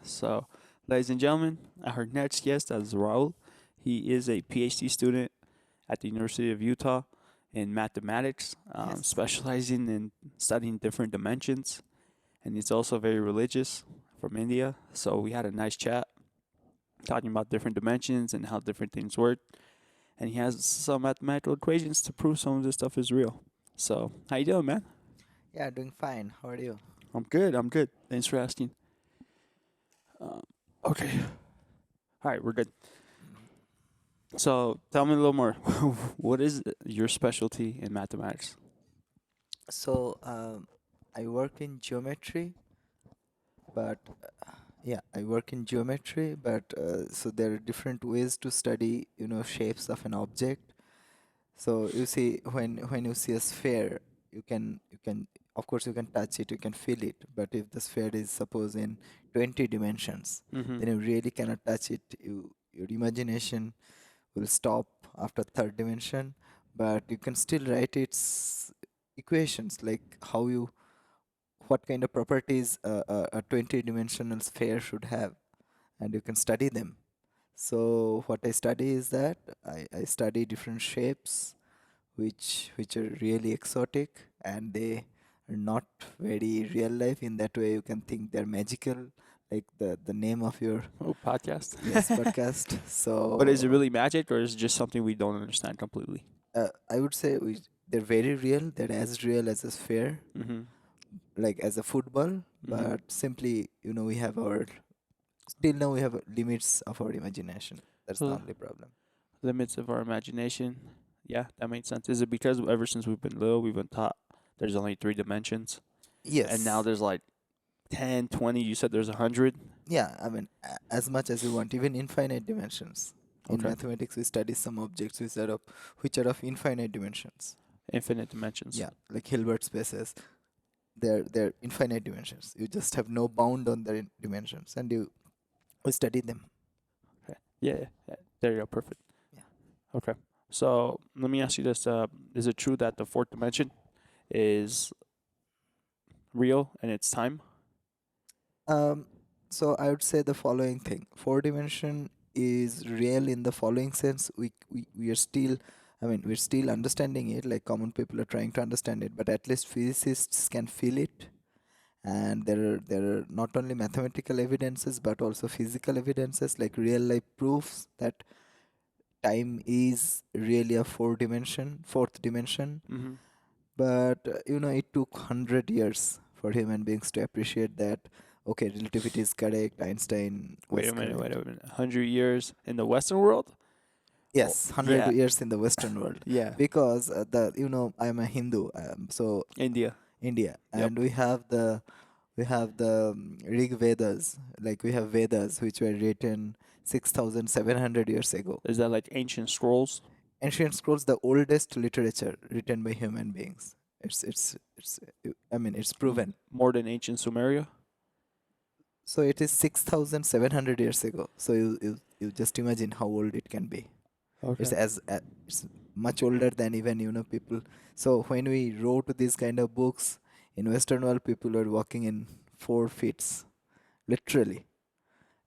So, ladies and gentlemen, our next guest is Rahul. He is a PhD student at the University of Utah in mathematics, Yes. specializing in studying different dimensions. And he's also very religious from India. So, we had a nice chat talking about different dimensions and how different things work. And he has some mathematical equations to prove some of this stuff is real. So, how you doing, man? Yeah, doing fine. How are you? I'm good. I'm good. Thanks for asking. Um, okay. All right, we're good. So tell me a little more. What is your specialty in mathematics? So, I work in geometry, but I work in geometry, but so there are different ways to study, shapes of an object. So you see, when you see a sphere, you can of course you can touch it, you can feel it. But if the sphere is suppose in 20 dimensions, Mm-hmm. then you really cannot touch it. Your imagination will stop after third dimension, but you can still write its equations like what kind of properties a 20-dimensional sphere should have, and you can study them. So what I study is that I study different shapes which are really exotic, and they are not very real life. In that way you can think they're magical, like the name of your Oh, podcast. yes podcast. But is it So really magic, or is it just something we don't understand completely? I would say they're very real. They're as real as a sphere, Mm-hmm. like as a football. Mm-hmm. But simply, we have our still now we have limits of our imagination. That's the So only problem. limits of our imagination. Yeah, that makes sense. Is it because ever since we've been little, we've been taught there's only three dimensions, and now Yes. there's like 10, 20. You said there's 100. Yeah. I mean, as much as you want, even infinite dimensions. In Okay, mathematics, we study some objects which are of infinite dimensions. infinite dimensions. Yeah, like Hilbert spaces. They're infinite dimensions. You just have no bound on their dimensions, and we study them. Okay. Yeah, yeah, yeah. There you go. Perfect. Yeah. Okay. So let me ask you this: is it true that the fourth dimension is real and it's time? Um, so I would say the following thing. Four dimension is real in the following sense. We are still, I mean, we're still understanding it, like common people are trying to understand it, but at least physicists can feel it. And there are not only mathematical evidences but also physical evidences, like real life proofs that time is really a fourth dimension. Mm-hmm. But it took 100 years for human beings to appreciate that, okay, relativity is correct, Einstein Wait was a minute. Wait correct. a minute. 100 years in the Western world? Oh, Yes, 100 yeah, years in the Western world, yeah. because I'm a Hindu, so India. India, Yep. and we have the Rig Vedas, like we have Vedas which were written 6,700 years ago. Is that like ancient scrolls? Ancient scrolls, the oldest literature written by human beings. I mean, it's proven. More than ancient Sumeria? So it is 6,700 years ago. So you just imagine how old it can be. It's Okay. it's much older than even people. So when we wrote these kind of books in Western world, people were walking in 4 feet, literally.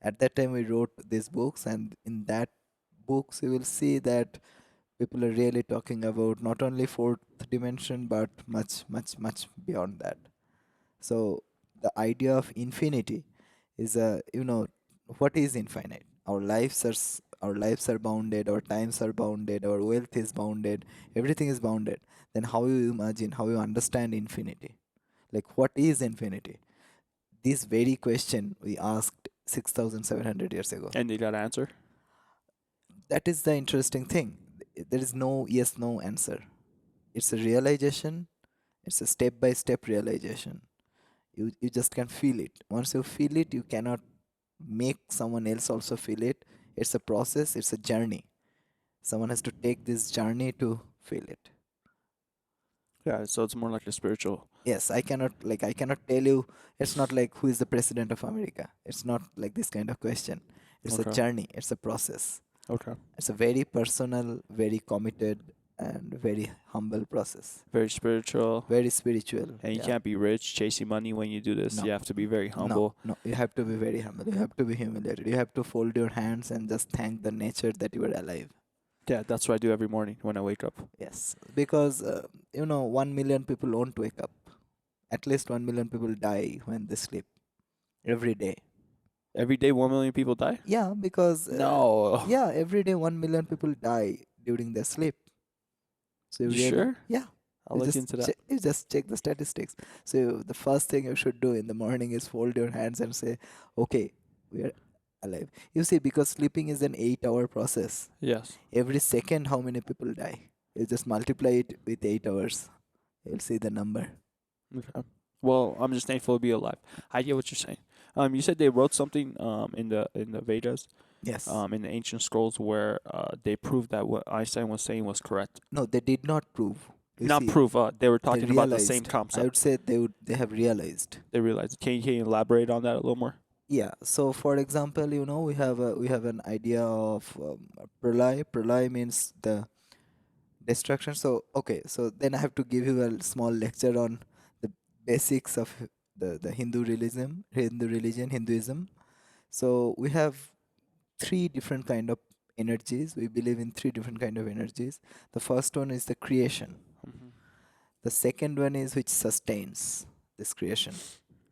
At that time, we wrote these books, and in that books, you will see that people are really talking about not only fourth dimension but much, much, much beyond that. So the idea of infinity is what is infinite? Our lives are bounded, our times are bounded, our wealth is bounded, everything is bounded. Then how you imagine, how you understand infinity? Like what is infinity? This very question we asked 6,700 years ago. And they got an answer? That is the interesting thing. There is no yes no answer. It's a realization, it's a step by step realization. You just can feel it. Once you feel it, you cannot make someone else also feel it. It's a process, it's a journey. Someone has to take this journey to feel it. Yeah, so it's more like a spiritual. Yes, I cannot tell you. It's not like who is the president of America. It's not like this kind of question. It's a Okay. journey, it's a process. Okay. It's a very personal, very committed. and very humble process. Very spiritual. Very spiritual. And you Yeah. can't be rich, chasing money when you do this. No. You have to be very No. humble. No. You have to be very humble. You have to be humiliated. You have to fold your hands and just thank the nature that you are alive. Yeah, that's what I do every morning when I wake up. Yes. Because 1 million people won't wake up. At least 1 million people die when they sleep every day. Every day, 1 million people die? Yeah, because No. yeah, every day 1 million people die during their sleep. So you You really, sure? yeah, I'll look into that. you just check the statistics. So the first thing you should do in the morning is fold your hands and say, okay, we are alive. You see, because sleeping is an 8-hour process. Yes. Every second, how many people die? You just multiply it with 8 hours. You'll see the number. Okay. Well, I'm just thankful to be alive. I get what you're saying. You said they wrote something in the Vedas, Yes. in the ancient scrolls where they proved that what Einstein was saying was correct. No, they did not prove. You Not see, prove. They were they talking about the same realized. I concept. would say they have realized. They realized. Can you elaborate on that a little more? Yeah. So, for example, we have an idea of pralay. Pralay means the destruction. So, okay. So then I have to give you a small lecture on the basics of the Hinduism. So we have three different kind of energies. We believe in three different kind of energies. The first one is the creation. Hmm. The second one is which sustains this creation,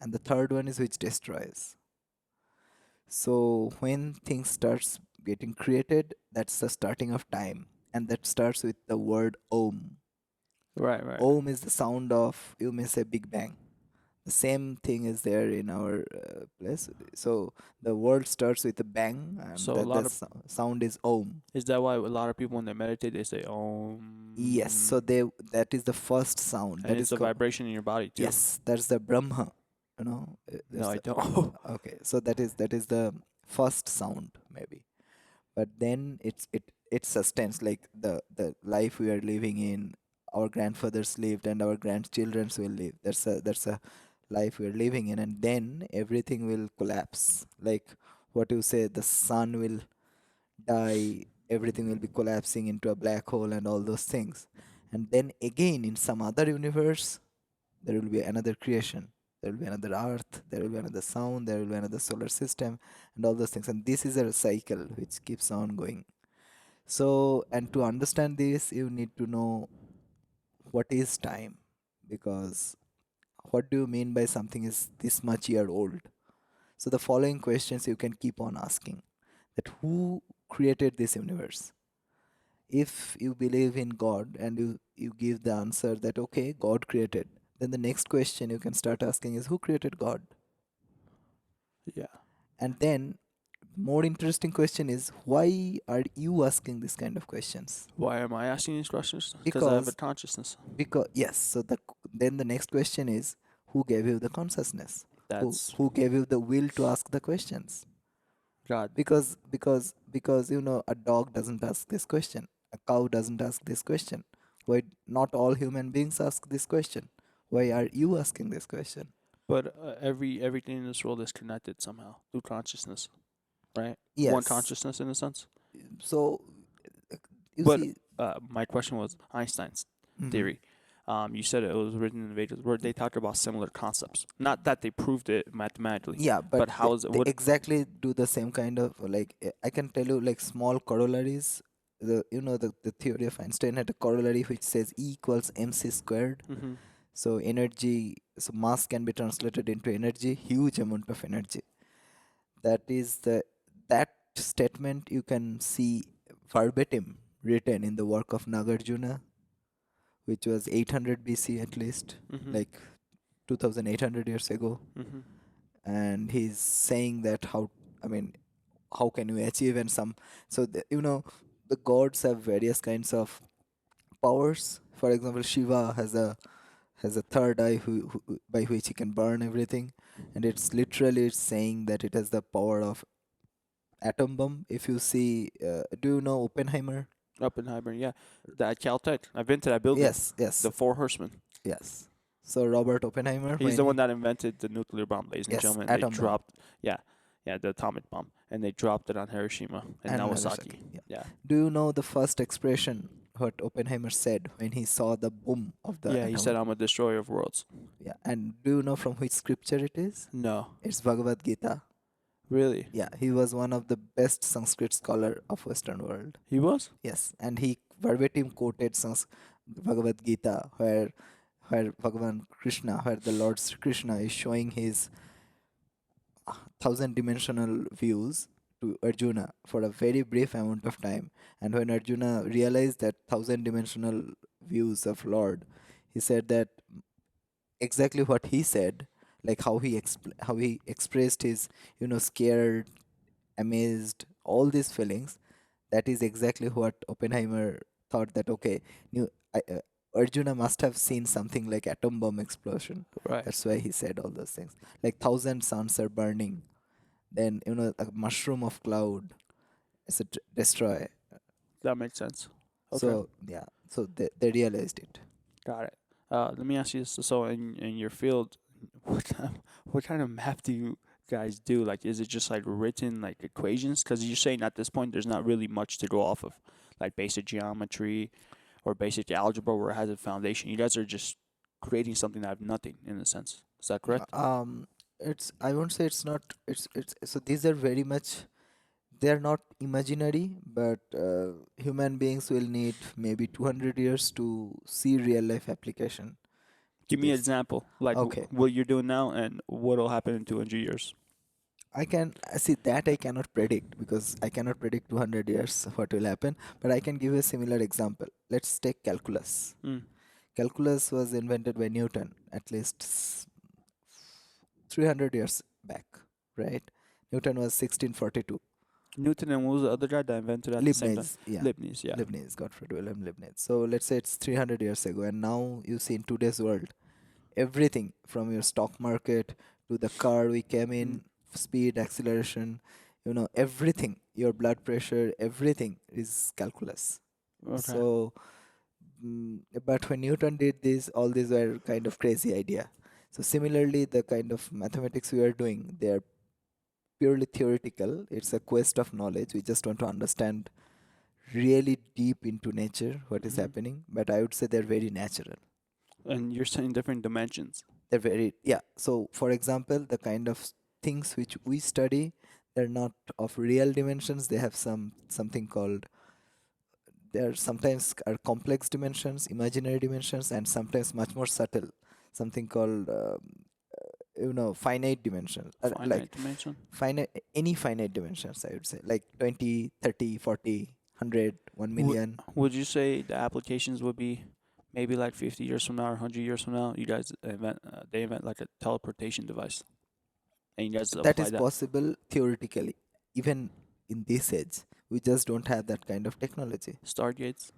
and the third one is which destroys. So when things starts getting created, that's the starting of time, and that starts with the word Om. Right, right. Om is the sound of, you may say, Big Bang. The same thing is there in our place. So the world starts with a bang, and So a lot of sound is Om. is that why a lot of people when they meditate they say Yes. Om, So that is the first sound. and That it's is a called, vibration in your body too. yes. That's the Brahma. No, That's I the, don't. okay. So that is the first sound maybe. But then it sustains, like the life we are living in, our grandfathers lived and our grandchildrens will live. That's a life we are living in, and then everything will collapse, like what you say, the sun will die, everything will be collapsing into a black hole and all those things. And then again in some other universe there will be another creation, there will be another earth, there will be another sound, there will be another solar system, and all those things. And this is a cycle which keeps on going. So, and to understand this, you need to know what is time, because what do you mean by something is this much year old? So the following questions you can keep on asking: that who created this universe? If you believe in God and you give the answer that okay, God created, then the next question you can start asking is who created God? Yeah. And then more interesting question is why are you asking this kind of questions? Why am I asking these questions? Because I have a Because consciousness. yes, so then the next question is who gave you the consciousness? That's Who gave you the will to ask the questions? God. Because a dog doesn't ask this question, a cow doesn't ask this question. Why not all human beings ask this question? Why are you asking this question? But everything in this world is connected somehow through consciousness, right? One Yes. consciousness in a sense. So uh, you But see. my question was Einstein's Mhm. theory. You said it was written in the Vedas, where they talked about similar concepts. Not that they proved it mathematically, Yeah, but but how is it? they What? exactly do the same kind of, like, I can tell you like small corollaries. The theory of Einstein had a corollary which says E equals mc squared. Mm-hmm. So energy, so mass can be translated into energy, huge amount of energy. That is that statement you can see verbatim written in the work of Nagarjuna, which was 800 BC at least, Mm-hmm. like 2800 years ago. Mm-hmm. And he's saying that how, I mean, how can you achieve, and some, so the gods have various kinds of powers. For example, Shiva has a third eye by which he can burn everything, and it's literally saying that it has the power of atom bomb. If you see, do you know Oppenheimer? Oppenheimer, yeah, that Caltech. I've been to that building. Yes, yes, The Four Horsemen. yes. So Robert Oppenheimer, He's when the one he, that invented the nuclear bomb, ladies and yes, gentlemen. They atom bomb dropped, yeah, yeah, the atomic bomb, and they dropped it on Hiroshima and and Nagasaki. Nagasaki. Yeah. Yeah. Do you know the first expression? what Oppenheimer said when he saw the boom of the Yeah, he said atom. I'm a destroyer of worlds. Yeah, and do you know from which scripture it is? No, It's Bhagavad Gita. really, Yeah, he was one of the best Sanskrit scholar of Western world. he was. Yes, and he verbatim quoted Bhagavad Gita, where Bhagavan Krishna, where the Lord Sri Krishna is showing his thousand dimensional views to Arjuna for a very brief amount of time. And when Arjuna realized that thousand dimensional views of Lord, he said that exactly what he said, like how he expressed his, scared, amazed, all these feelings. That is exactly what Oppenheimer thought that okay, Arjuna must have seen something like atom bomb explosion. Right, That's why he said all those things. Like thousand suns are burning, then a mushroom of cloud is a destroy. that makes sense. Okay, So yeah, so they realized it. got it. Let me ask you this. So in your field, what kind of math do you guys do? Like, is it just like written like equations? Because you're saying at this point there's not really much to go off of, like basic geometry or basic algebra where it has a foundation. You guys are just creating something out of nothing in a sense. Is that correct? It's I won't say it's not. It's so these are very much. They are not imaginary, but human beings will need maybe 200 years to see real life application to Give me an this. example, like Okay, what you're doing now and what'll happen in 200 years. I can see that I cannot predict because I cannot predict 200 years what will happen, but I can give you a similar example. Let's take calculus. Mm. Calculus was invented by Newton at least 300 years back, right? Newton was 1642. Newton and what was the other guy that invented it at the same time? Leibniz, yeah, Leibniz, yeah. Leibniz, Gottfried Wilhelm Leibniz. So let's say it's 300 years ago, and now you see in today's world, everything from your stock market to the car we came Mm. in, speed, acceleration, everything, your blood pressure, everything is calculus. Okay. So, but when Newton did this, all these were kind of crazy idea. So similarly, the kind of mathematics we are doing, they are purely theoretical. It's a quest of knowledge. We just want to understand really deep into nature what is Hmm. happening. But I would say they're very natural. And you're saying different dimensions. They're very, yeah. So, for example, the kind of things which we study, they're not of real dimensions. They have something called, there sometimes are complex dimensions, imaginary dimensions, and sometimes much more subtle, something called finite dimensions, like Finite dimension. finite, any finite dimensions, I would say, like 20, 30, 40, 100, 1 Would million. would you say the applications would be maybe like 50 years from now or 100 years from now? You guys invent they invent like a teleportation device, and you guys That apply is that. possible theoretically. Even in this age, we just don't have that kind of technology. Stargates.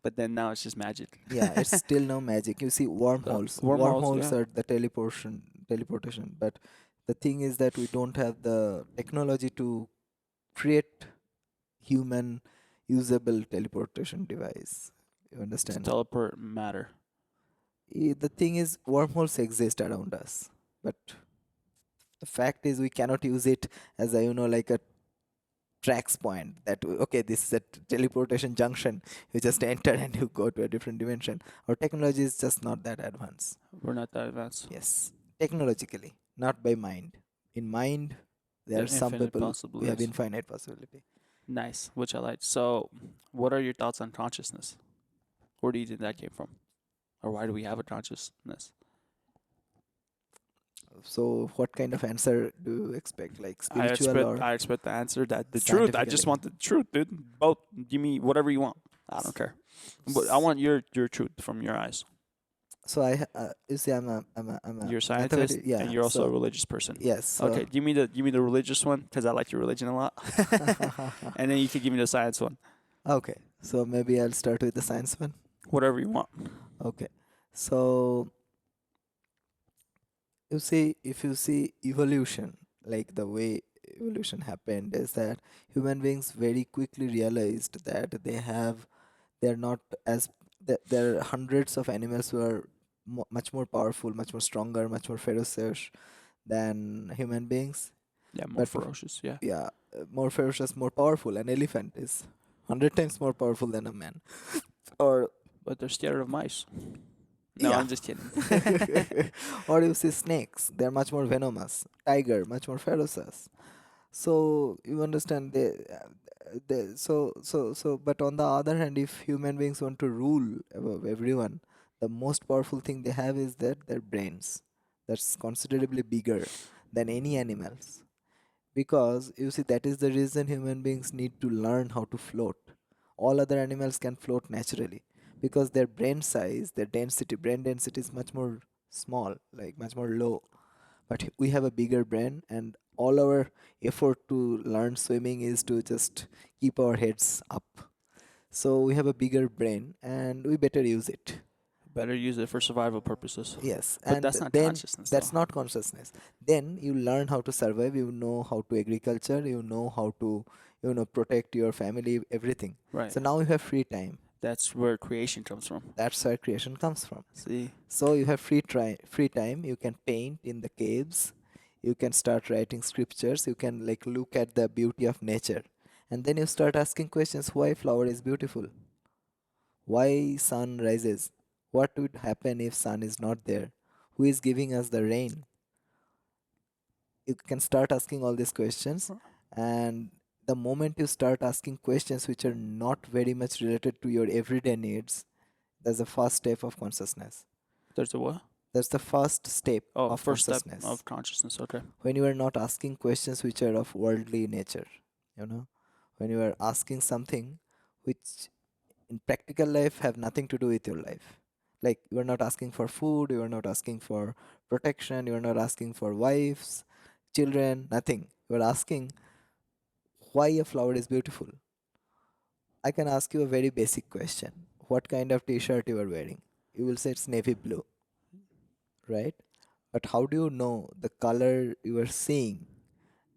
But then now it's just magic. Yeah, it's still no magic. You see, The wormholes. wormholes, Wormholes yeah. are the teleportation. But the thing is that we don't have the technology to create human usable teleportation device. You To understand? teleport matter. The thing is, wormholes exist around us, but the fact is we cannot use it as a like a tracks point that okay, this is a teleportation junction. You just enter and you go to a different dimension. Our technology is just not that advanced. We're not that advanced. Yes, technologically, not by mind. In mind, there There are are some infinite people we have possibilities. infinite possibility. Nice, which I like. So, what are your thoughts on consciousness? Where do you think that came from? Or why do we have a consciousness? So, what kind of answer do you expect? Like spiritual or I expect the answer that the truth. I just scientifically? want the truth, dude. Both. Give me whatever you want. I don't care. But I S- want your truth from your eyes. So you see, I'm a You're a scientist mathematic. and Yeah. you're also a So religious person. yes. So Okay, give me the religious one because I like your religion a lot, and then you can give me the science one. okay. So maybe I'll start with the science one. Whatever you want. Okay. So you see, if you see evolution, like the way evolution happened, is that human beings very quickly realized that they're not as there are hundreds of animals who are much more powerful, much more stronger, much more ferocious than human beings. Yeah, more But ferocious. Yeah. more ferocious, more powerful. An elephant is 100 times more powerful than a man. Or But they're scared of mice. No, yeah. I'm just kidding. Or you see snakes, they're much more venomous. Tiger, much more ferocious. So you understand but on the other hand, if human beings want to rule above everyone, the most powerful thing they have is that their brains. That's considerably bigger than any animals. Because you see, that is the reason human beings need to learn how to float. All other animals can float naturally because their brain size, their density, brain density is much more small, like much more low. But we have a bigger brain, and all our effort to learn swimming is to just keep our heads up. So we have a bigger brain, and we better use it. Better use it for survival purposes. Yes, But and that's not then consciousness, though. that's not consciousness. Then you learn how to survive, you know how to agriculture, you know how to, protect your family, everything. Right. So now you have free time. That's where creation comes from. That's where creation comes from. See? So you have free time, you can paint in the caves, you can start writing scriptures, you can like look at the beauty of nature. And then you start asking questions, why flower is beautiful? Why sun rises? What would happen if sun is not there? Who is giving us the rain? You can start asking all these questions, and the moment you start asking questions which are not very much related to your everyday needs, that's the first step of consciousness. There's a what? That's the first step Oh, of first step consciousness. of consciousness. Okay. When you are not asking questions which are of worldly nature, you know, when you are asking something which in practical life have nothing to do with your life. Like you are not asking for food, you are not asking for protection, you are not asking for wives, children, nothing. You are asking why a flower is beautiful. I can ask you a very basic question. What kind of t-shirt you are wearing? You will say it's navy blue, right? But how do you know the color you are seeing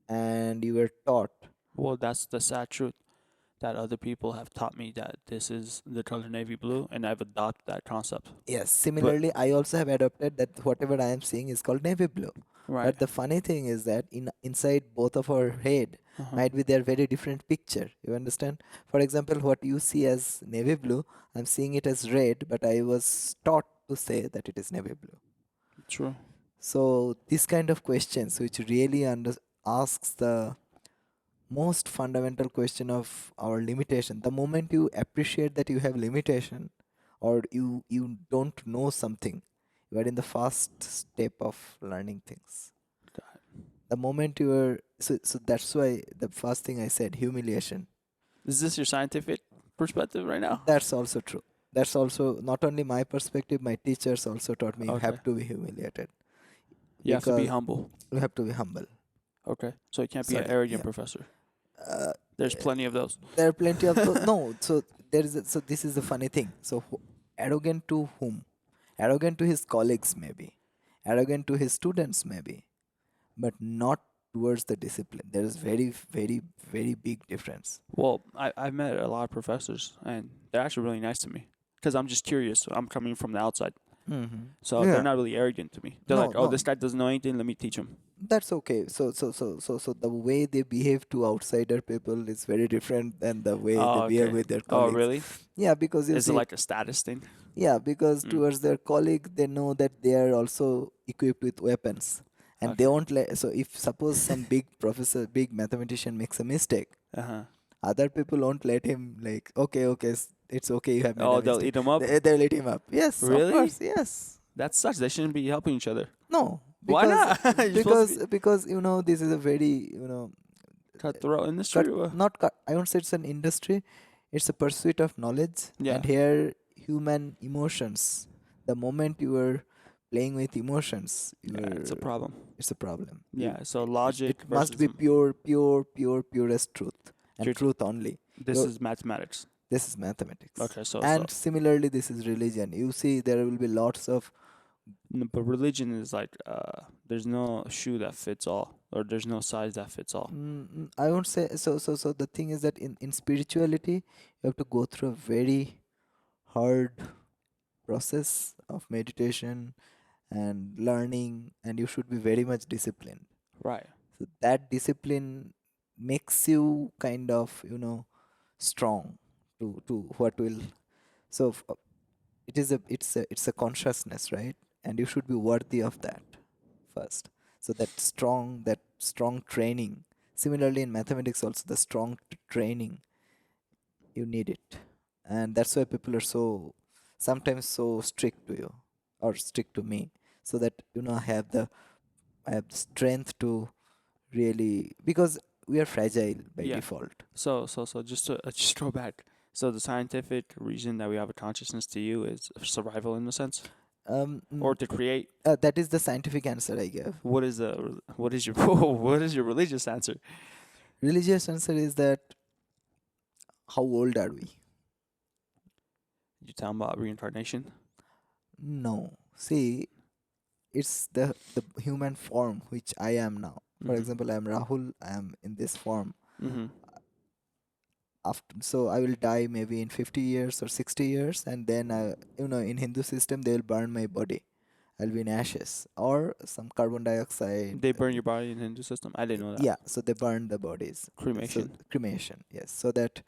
and you were taught? Well, that's the sad truth that other people have taught me that this is the color navy blue, and I've adopted that concept. Yes, But similarly, I also have adopted that whatever I am seeing is called navy blue. right. But the funny thing is that inside both of our head Uh-huh. might be their very different picture. You understand? For example, what you see as navy blue, I'm seeing it as red, but I was taught to say that it is navy blue. True. So this kind of questions, which really asks the most fundamental question of our limitation. The moment you appreciate that you have limitation, or you don't know something, you are in the first step of learning things. The moment you are so that's why the first thing I said, humiliation. Is this your scientific perspective right now? That's also true. That's also not only my perspective, my teachers also taught me you Okay. have to be humiliated You have to be because humble. you have to be humble. Okay. So you can't be an Sorry, arrogant yeah. professor. Uh, There's plenty of those. there are plenty of those. No, so so this is the funny thing. So arrogant to whom? Arrogant to his colleagues maybe, arrogant to his students maybe, but not towards the discipline. There is very big difference. Well, I've met a lot of professors, and they're actually really nice to me because I'm just curious. I'm coming from the outside. So they're Yeah. not really arrogant to me. They're No, like, oh, no, this guy doesn't know anything. Let me teach him. that's okay. So the way they behave to outsider people is very different than the way they Oh, behave okay. with their Oh, colleagues. really? Yeah, because you Is it see, like a status thing? yeah, because Mm. towards their colleague, they know that they are also equipped with weapons, and they Okay. won't let. So if suppose some big professor, big mathematician makes a mistake, Uh huh. other people won't let him. Like, okay, okay, it's okay, you have made Oh, a they'll mistake. eat him up. They let him up. Yes, of Really? course, yes. That sucks. They shouldn't be helping each other. No, Why because not? You're supposed to be this is a very cutthroat cut industry. Or? not cut. I won't say it's an industry. It's a pursuit of knowledge, Yeah. and here human emotions. The moment you are playing with emotions, Yeah, it's a problem. it's a problem. Yeah. So It logic must versus be purest truth and you're, truth only. this Your is mathematics. This is mathematics, Okay. So and similarly, this is religion. You see, there will be lots of but religion is like there's no shoe that fits all, or there's no size that fits all. I won't say so. So the thing is that in spirituality, you have to go through a very hard process of meditation and learning, and you should be very much disciplined. Right. So that discipline makes you kind of strong to what will So it's a consciousness, right? And you should be worthy of that first. So that strong training. Similarly in mathematics also, the strong training, you need it. And that's why people are so sometimes so strict to you or strict to me, so that I have the strength to really, because we are fragile by Yeah. default. So just to just throw back. So the scientific reason that we have a consciousness to you is survival in a sense, Um, or mm, to create. that is the scientific answer I give. What is your what is your religious answer? Religious answer is that, how old are we? You talking about reincarnation? No. See, it's the human form which I am now. For Mm-hmm. example, I am Rahul, I am in this form. Mm-hmm. After, so I will die maybe in 50 years or 60 years, and then in Hindu system they will burn my body. I'll be in ashes or some carbon dioxide. They burn your body in the Hindu system. I didn't know that. Yeah, so they burn the bodies. So Cremation. cremation, yes, so that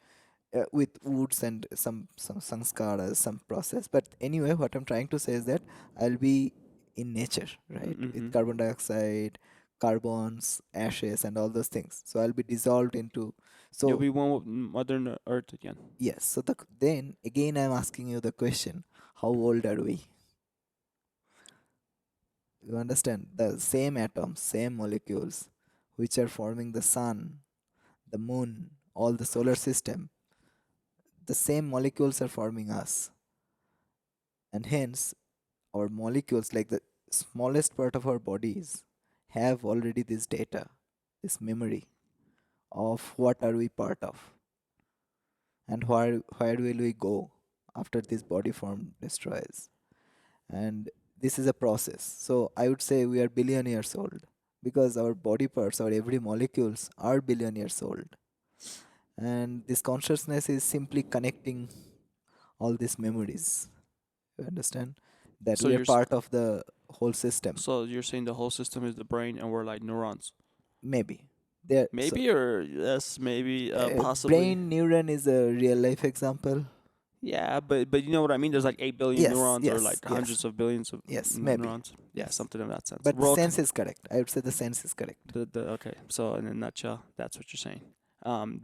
with woods and some sanskaras, some process. But anyway, what I'm trying to say is that I'll be in nature, right, Mm-hmm. with carbon dioxide, carbons, ashes, and all those things. So I'll be dissolved into. You'll So be one with Mother Earth again. yes, so then again I'm asking you the question: how old are we? You understand? The same atoms, same molecules, which are forming the sun, the moon, all the solar system. The same molecules are forming us, and hence our molecules, like the smallest part of our bodies, have already this data, this memory of what are we part of, and where will we go after this body form destroys. And this is a process. So I would say we are billion years old, because our body parts, our every molecules are billion years old. And this consciousness is simply connecting all these memories. You understand that So we are you're part of the whole system. so you're saying the whole system is the brain and we're like neurons. Maybe there. So Maybe or yes, maybe possibly. brain neuron is a real life example. Yeah, but you know what I mean? There's like 8 billion Yes, neurons or yes, like yes, hundreds of billions of yes, maybe. neurons. Yeah, Yes, something in that sense. but the sense is correct. I would say the sense is correct. The okay. So in a nutshell, that's what you're saying.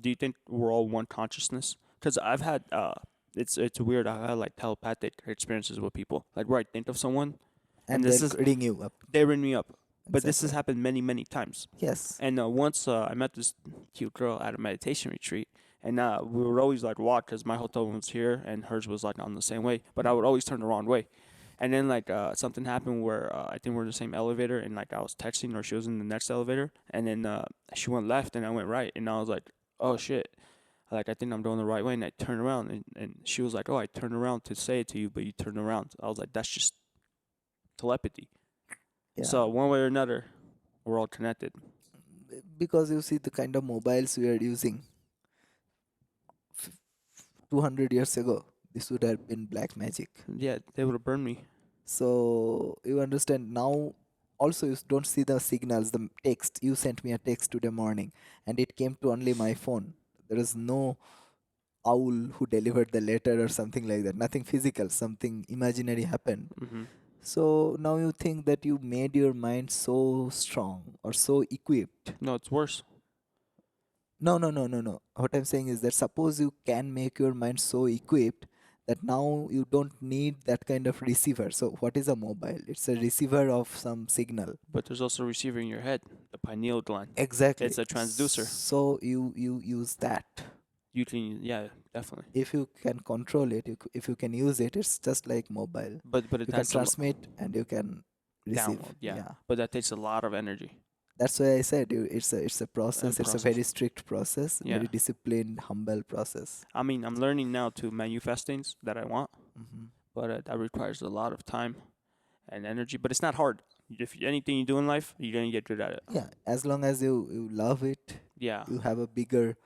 Do you think we're all one consciousness? Because I've had it's weird. I've had like telepathic experiences with people, like where I think of someone, and And this they'll is ring you up. they ring me up. But this has Exactly. happened many times. Yes. And once I met this cute girl at a meditation retreat, and we would always like walk because my hotel room was here and hers was like on the same way, but I would always turn the wrong way. And then like something happened where I think we're in the same elevator, and like I was texting or she was in the next elevator, and then she went left and I went right, and I was like, oh shit. Like I think I'm going the right way, and I turned around, and she was like, "Oh, I turned around to say it to you, but you turned around." I was like, "That's just telepathy." Yeah. So one way or another, we're all connected. Because you see the kind of mobiles we are using, f- 200 years ago, this would have been black magic. Yeah, they would have burned me. So you understand now. Also, you don't see the signals, the text. You sent me a text today morning, and it came to only my phone. There is no owl who delivered the letter or something like that. Nothing physical, something imaginary happened. Hmm. So now you think that you made your mind so strong or so equipped. No, it's worse. No, no, no, no, no. What I'm saying is that suppose you can make your mind so equipped that now you don't need that kind of receiver. So what is a mobile? It's a receiver of some signal. But there's also a receiver in your head, the pineal gland. Exactly. It's a transducer. So you use that. You can, yeah, definitely. If you can control it, if you can use it, it's just like mobile. But it You can takes a transmit and you can receive. download, yeah. Yeah. But that takes a lot of energy That's why I said it's a and process. It's a process. very strict process, Yeah. very disciplined, humble process. I mean, I'm learning now to manifest things that I want, Hmm. but that requires a lot of time and energy. But it's not hard. If anything you do in life, you're gonna get good at it. Yeah, as long as you love it, Yeah. you have a bigger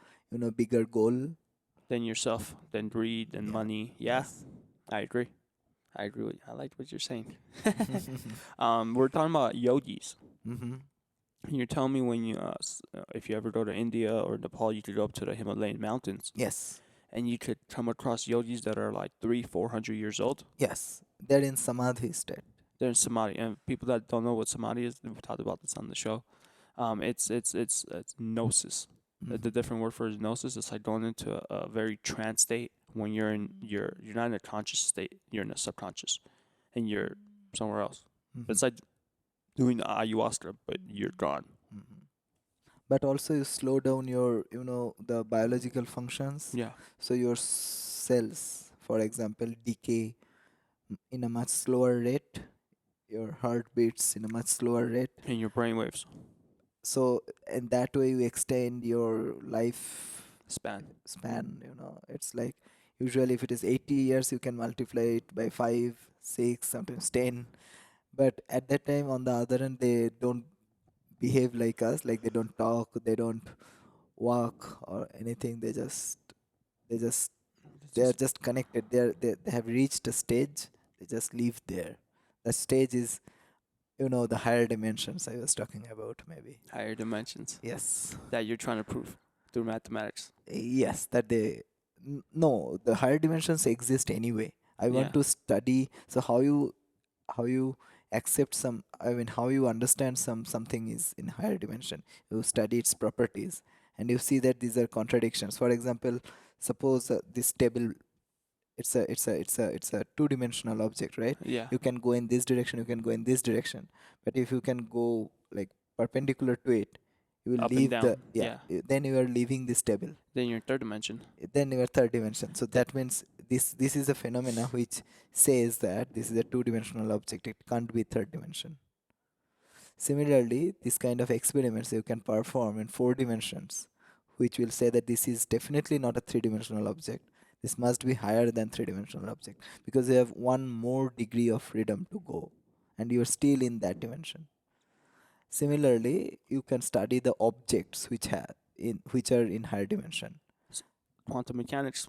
goal. Then yourself, then greed, then Yeah. money. Yeah, Yes. I agree. I agree with you. I like what you're saying. We're talking about yogis. Hmm. And you're telling me when if you ever go to India or Nepal, you could go up to the Himalayan mountains, Yes. and you could come across yogis that are like 300-400 years old. Yes, they're in samadhi state. They're in samadhi, and people that don't know what samadhi is, we've talked about this on the show. It's gnosis. The Mhm. different word for it is gnosis. It's like going into a very trance state when you're not in a conscious state. You're in a subconscious, and you're somewhere else. But Mhm. it's like doing the ayahuasca, but you're gone. Mhm. But also you slow down your, the biological functions. Yeah, So your cells, for example, decay in a much slower rate. Your heart beats in a much slower rate. in your brain waves So in that way you extend your life span. span. It's like usually if it is 80 years, you can multiply it by 5, 6, sometimes 10. But at that time, on the other hand, they don't behave like us, like they don't talk, they don't walk or anything. They just It's they are just just connected. They have reached a stage. They just live there. The stage is, the higher dimensions I was talking about, maybe. higher dimensions Yes. that you're trying to prove through mathematics. Yes, that no, the higher dimensions exist anyway. I Yeah, want to study. So how you accept some, I mean, how you understand something is in higher dimension. You study its properties and you see that these are contradictions. For example, suppose this table, it's a two-dimensional object, right? yeah, You can go in this direction, you can go in this direction, but if you can go like perpendicular to it, you will up and leave the, down. yeah, Yeah, then you are leaving this table, then you're in third dimension. then your third dimension. So That that means this is a phenomena which says that this is a two-dimensional object. It can't be third dimension. Similarly, this kind of experiments you can perform in four dimensions, which will say that this is definitely not a three-dimensional object. This must be higher than three-dimensional object because you have one more degree of freedom to go, and you're still in that dimension. Similarly, you can study the objects which are in higher dimension. quantum mechanics.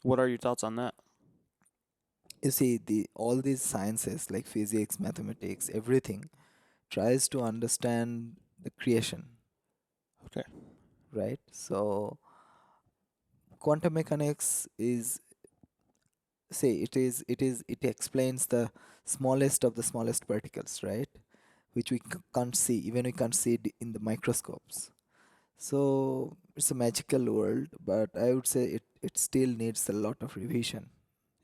What are your thoughts on that? You see, the all these sciences like physics, mathematics, everything tries to understand the creation, Okay. right? So quantum mechanics is, say, it explains the smallest of the smallest particles, right? Which we can't see, even we can't see it in the microscopes. So it's a magical world, but I would say it still needs a lot of revision.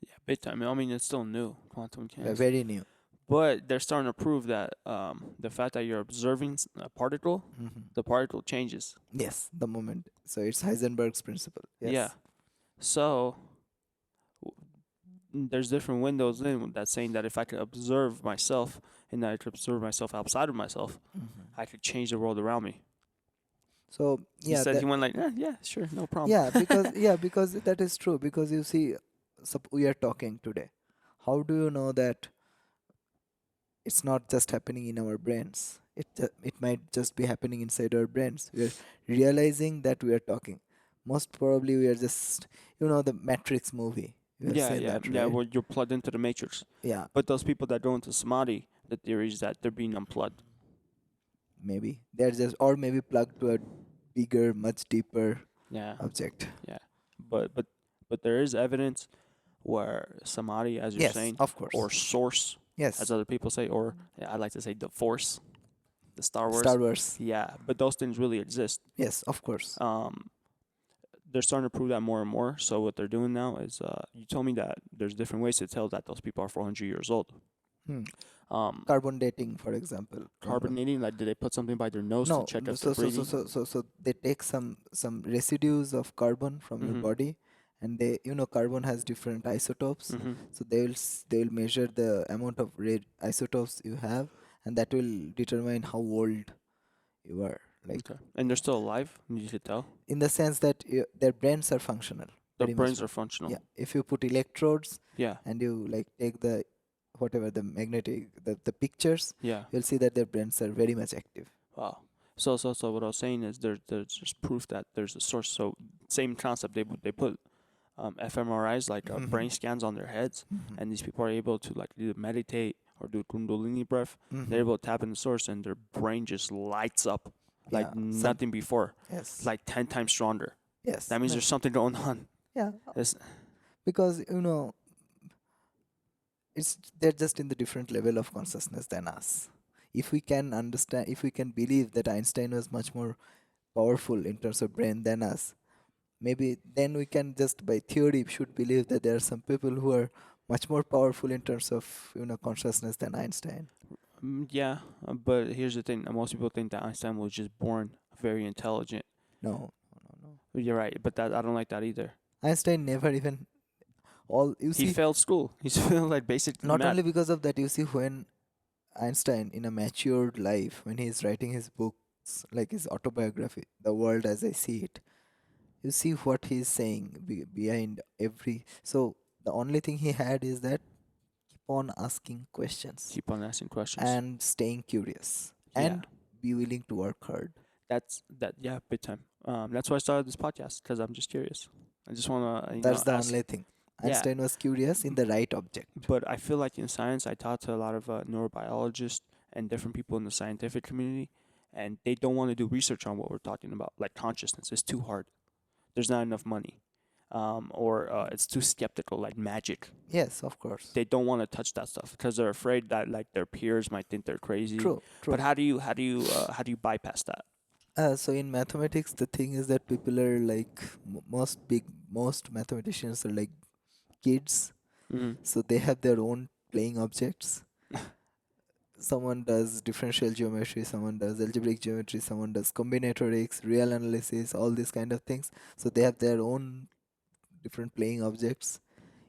Yeah, big time. I mean, it's still new, quantum mechanics, Very new. but they're starting to prove that the fact that you're observing a particle, Hmm. the particle changes. Yes, the moment. So it's Heisenberg's principle. Yeah. Yes. So there's different windows in that saying that if I could observe myself and I could observe myself outside of myself, Hmm. I could change the world around me. So He yeah, said that he went like, yeah, sure, no problem. because that is true. Because you see, we are talking today. How do you know that it's not just happening in our brains? It might just be happening inside our brains. We are realizing that we are talking. Most probably, we are just, the Matrix movie. You have Yeah, seen yeah, that, yeah. right? Well, you're plugged into the matrix. Yeah, But those people that go into samadhi, the theory is that they're being unplugged. maybe they're just, or maybe plugged to a bigger, much deeper Yeah, object. yeah. But but but there is evidence where samadhi, as you're Yes, saying, of or course. source, as Yes, other people say, or yeah, I like to say the force, the Star Star Wars. Wars. Yeah, but those things really exist. Yes, of course. Um, they're starting to prove that more and more. So what they're doing now is, you told me that there's different ways to tell that those people are 400 years old. Hmm. Um, Carbon dating, for example. carbonating, like, did they put something by their nose to No, check if they're so breathing? so so so they take some residues of carbon from your Mm-hmm. body, and carbon has different isotopes. Mm-hmm. So they will measure the amount of red isotopes you have, and that will determine how old you are. Like, Okay. And they're still alive. You could tell. in the sense that their brains are functional, Their very much. brains are functional. Yeah, if you put electrodes Yeah. and you like take the whatever the magnetic the pictures, Yeah. you'll see that their brains are very much active. Wow. So what I was saying is there's just proof that there's a source. So same concept. They put fMRIs, like Mhm. brain scans on their heads, Mhm. and these people are able to like either meditate or do kundalini breath. They're Mhm. able to tap in the source, and their brain just lights up Yeah, like some nothing before, yes, like 10 times stronger. yes, That means there's something going on. Yeah, It's, because it's they're just in the different level of consciousness than us. If we can understand, if we can believe that Einstein was much more powerful in terms of brain than us, maybe then we can just by theory should believe that there are some people who are much more powerful in terms of consciousness than Einstein. yeah, but here's the thing. Most people think that Einstein was just born very intelligent. No, no, no, no. You're right, but that I don't like that either. Einstein never even all you He see. failed school. He's failed like basic Not math. only because of that, you see when Einstein in a matured life, when he is writing his books like his autobiography, The World as I See It, you see what he is saying behind every. So the only thing he had is that keep on asking questions Keep on asking questions. and staying curious Yeah, and be willing to work hard. that's that. Yeah, big time. That's why I started this podcast because I'm just curious. I just want to, That's the ask. only thing. Yeah, Einstein was curious in the right object. but I feel like in science, I talk to a lot of neurobiologists and different people in the scientific community, and they don't want to do research on what we're talking about, like consciousness. It's too hard. There's not enough money, or it's too skeptical, like magic. Yes, of course. They don't want to touch that stuff because they're afraid that like their peers might think they're crazy. True, But true. how do you bypass that? So in mathematics, the thing is that people are like most mathematicians are like kids, Mm. so they have their own playing objects. Someone does differential geometry, someone does algebraic geometry, someone does combinatorics, real analysis, all these kind of things. So they have their own different playing objects.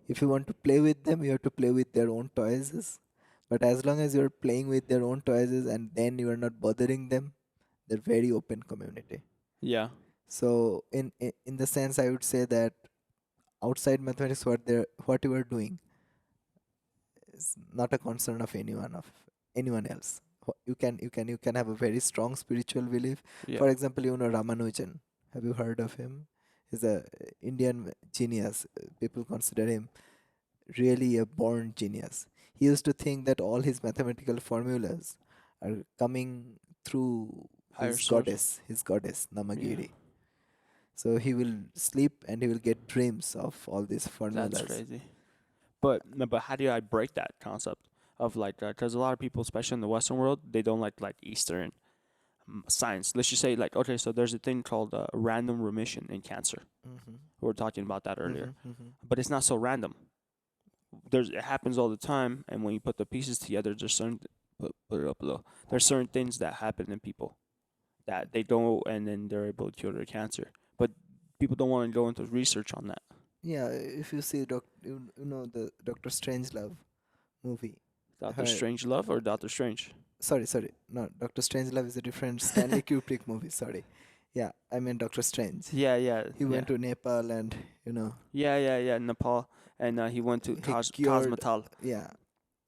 If you want to play with them, you have to play with their own toys. But as long as you're playing with their own toys and then you are not bothering them, they're very open community. Yeah. So in the sense, I would say that outside mathematics, what you are doing is not a concern of anyone else. You can have a very strong spiritual belief. Yeah. For example, Ramanujan. Have you heard of him? He's a Indian genius. People consider him really a born genius. He used to think that all his mathematical formulas are coming through Higher source. his goddess Yeah. Namagiri. So he will sleep and he will get dreams of all these That's formulas. crazy. But no, but how do I break that concept of like because a lot of people, especially in the Western world, they don't like Eastern science. Let's just say like okay, so there's a thing called random remission in cancer. Mm-hmm. We were talking about that earlier, Mm-hmm. Mm-hmm. but it's not so random. It happens all the time, and when you put the pieces together, there's certain put it up low. There's certain things that happen in people that they don't, and then they're able to cure their cancer. But people don't want to go into research on that. Yeah, if you see you know the Doctor Strangelove movie. Doctor Her, Strange Love or Doctor Strange? sorry, no, Doctor Strangelove is a different Stanley Kubrick movie. Sorry, yeah, I meant Doctor Strange. Yeah, yeah, He yeah, went to Nepal and yeah. Nepal, and he went to he Taj cured, Mahal. yeah,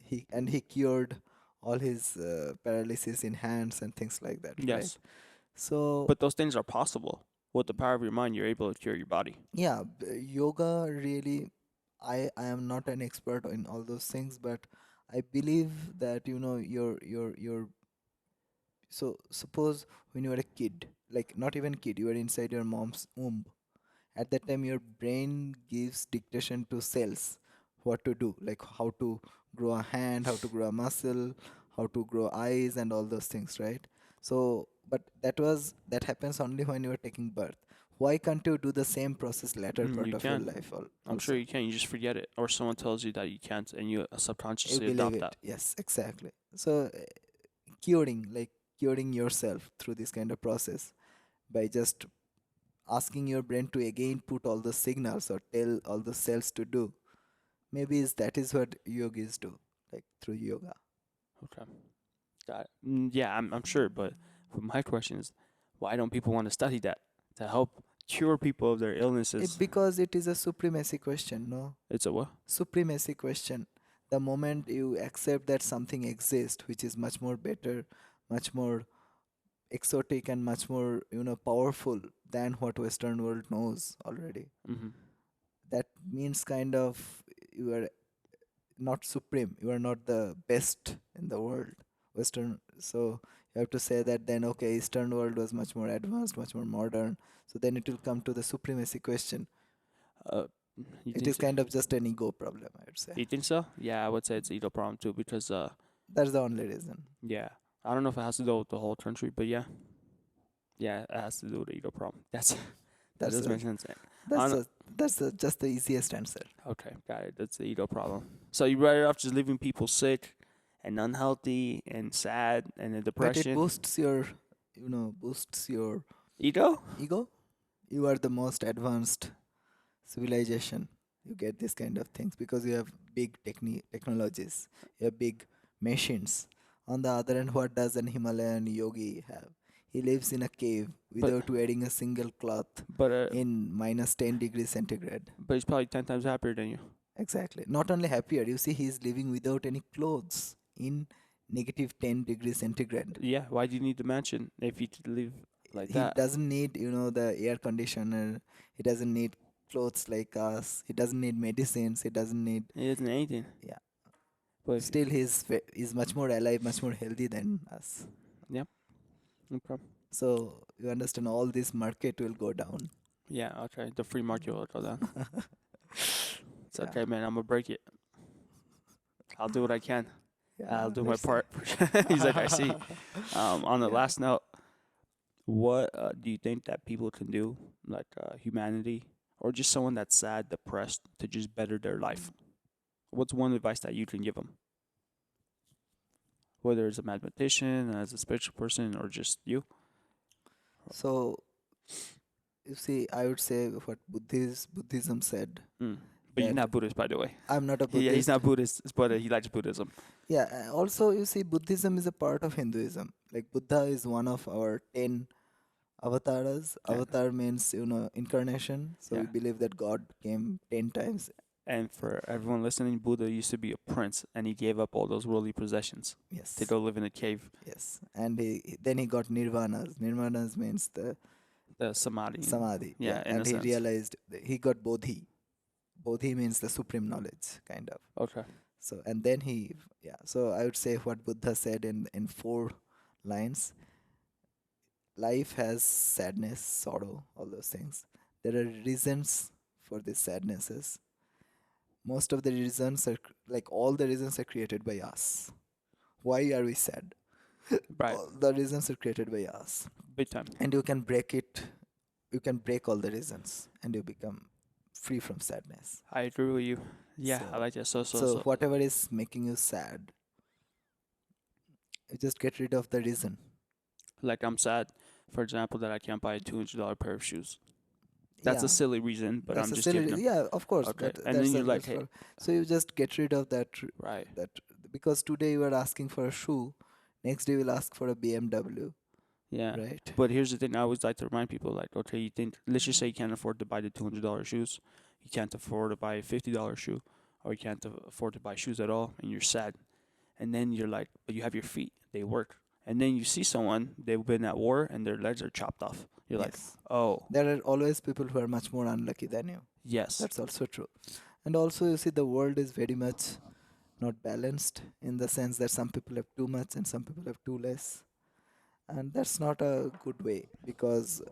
he cured all his paralysis in hands and things like that, right? Yes, So but those things are possible. With the power of your mind, you're able to cure your body. yeah, yoga really. I am not an expert in all those things, but I believe that your so suppose when you are a kid, like not even kid, you are inside your mom's womb. At that time, your brain gives dictation to cells what to do, like how to grow a hand, how to grow a muscle, how to grow eyes, and all those things, right? So, but that happens only when you are taking birth. Why can't you do the same process later part You of your can. life I'm sure also? you can. You just forget it, or someone tells you that you can't, and you You subconsciously believe adopt it. that. Yes, exactly. So, curing, like curing yourself through this kind of process by just asking your brain to again put all the signals or tell all the cells to do. Maybe that is what yogis do, like through yoga. Okay, got it. Yeah, I'm sure, but my question is, why don't people want to study that to help cure people of their illnesses? Because it is a supremacy question, no? It's a what? Supremacy question. The moment you accept that something exists, which is much more better, much more exotic, and much more, powerful than what Western world knows already. Mm-hmm. That means kind of you are not supreme. You are not the best in the world. Western. So you have to say that then okay, Eastern world was much more advanced, much more modern. So then it will come to the supremacy question. Uh, you It think is so? kind of just an ego problem, I would say. You think so? Yeah, I would say it's a ego problem too because That's the only reason. yeah, I don't know if it has to do with the whole country, but yeah, yeah, it has to do with the ego problem. That That's does a, make sense. I that's don't, a, just the easiest answer. okay, got it. That's the ego problem. So you better off just leaving people sick and unhealthy and sad and in But it depression. boosts your, boosts your Ego? ego. You are the most advanced civilization. You get this kind of things because you have big technologies, you have big machines. On the other hand, what does an Himalayan yogi have? He lives in a cave But without wearing a single cloth but uh in minus 10 degrees centigrade. but he's probably 10 times happier than you. Exactly. Not only happier, you see, he is living without any clothes in negative 10 degrees centigrade. Yeah, why do you need to mention if you could live like He that? doesn't need, the air conditioner. He doesn't need clothes like us. He doesn't need medicines. He doesn't need, It isn't anything. yeah. But if, Still, he's much more alive, much more healthy than us. yeah, no problem. So you understand, all this market will go down. Yeah, okay. The free market will go down. It's Yeah, okay, man. I'm gonna break it. I'll do what I can. yeah. I'll do my Let's see. part. He's like, I see. On the Yeah. last note, what do you think that people can do, like humanity, or just someone that's sad, depressed, to just better their life? What's one advice that you can give them? Whether it's a mathematician, as a spiritual person, or just you. So you see, I would say what Buddhism said Mm. But you're that not Buddhist, by the way. I'm not a Yeah, he's Buddhist. not Buddhist, but he likes Buddhism. Yeah, also you see, Buddhism is a part of Hinduism. Like Buddha is one of our 10 avatars. Yeah, Avatar means, incarnation. So yeah. we believe that God came 10 times. And for everyone listening, Buddha used to be a prince, and he gave up all those worldly possessions to Yes, go live in a cave. yes. And then he got nirvanas. Nirvanas means the The samadhi. samadhi. Yeah, Yeah, in a and he sense. realized he got bodhi. Bodhi means the supreme knowledge, kind of. Okay. So, and then yeah. So I would say what Buddha said in 4 lines: life has sadness, sorrow, all those things. There are reasons for these sadnesses. Most of the reasons are like all the reasons are created by us. Why are we sad? Right. All the reasons are created by us, Big time. and you can break it. You can break all the reasons, and you become free from sadness. I agree with you. Yeah, I So, like that. So, so, so so. whatever is making you sad, you just get rid of the reason. Like, I'm sad, for example, that I can't buy a $200 pair of shoes. That's a Yeah, silly reason, but that's I'm a just silly. giving them. Yeah, of course, Okay. but And then you're like, that's hey, for. So you just get rid of right. that because today you are asking for a shoe, next day you will ask for a BMW, Yeah. right? But here's the thing I always like to remind people like, okay, you think, let's just say you can't afford to buy the $200 shoes. You can't afford to buy a $50 shoe, or you can't afford to buy shoes at all, and you're sad. And then you're like, but you have your feet, they work. And then you see someone, they've been at war and their legs are chopped off. You're like, Yes, oh, there are always people who are much more unlucky than you. yes. That's also true. And also, you see, the world is very much not balanced in the sense that some people have too much and some people have too less. And that's not a good way because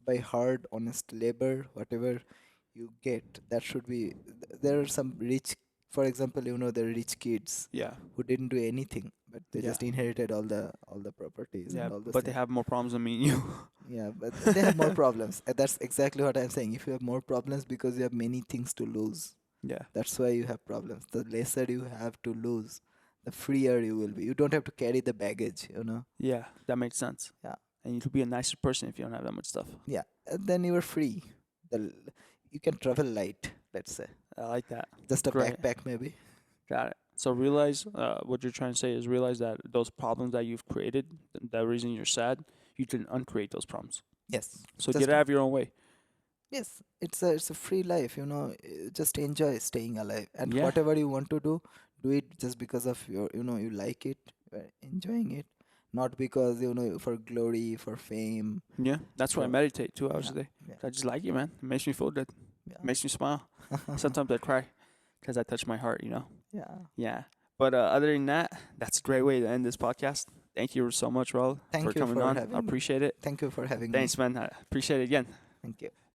by hard, honest labor, whatever you get, that should be. There are some rich, for example, there are rich kids Yeah. who didn't do anything, but they Yeah. just inherited all the properties Yeah. and all those But they things. have more problems than me and you. Yeah, but they have more problems. And that's exactly what I'm saying. If you have more problems because you have many things to lose, Yeah. that's why you have problems. The lesser you have to lose, the freer you will be. You don't have to carry the baggage. Yeah. That makes sense. Yeah. And you could be a nicer person if you don't have that much stuff. Yeah. And then you are free. The, you can travel light, let's say. I like that. Just a Great. backpack, maybe. Got it. So realize what you're trying to say is realize that those problems that you've created, the reason you're sad, you can uncreate those problems. Yes. So Just get out of your own way. yes. It's a free life. Just enjoy staying alive. And Yeah. whatever you want to do it just because of you like it, enjoying it. Not because, for glory, for fame. Yeah. That's why I So, meditate 2 hours yeah. a day. Yeah. I just like it, man. It makes me feel good. Yeah. Makes me smile. Sometimes I cry because I touch my heart. Yeah. Yeah. But other than that, that's a great way to end this podcast. Thank you so much, Raul, Thank for you coming for on. I having appreciate it. Thank you for having me. Thanks, man. I appreciate it again. Thank you.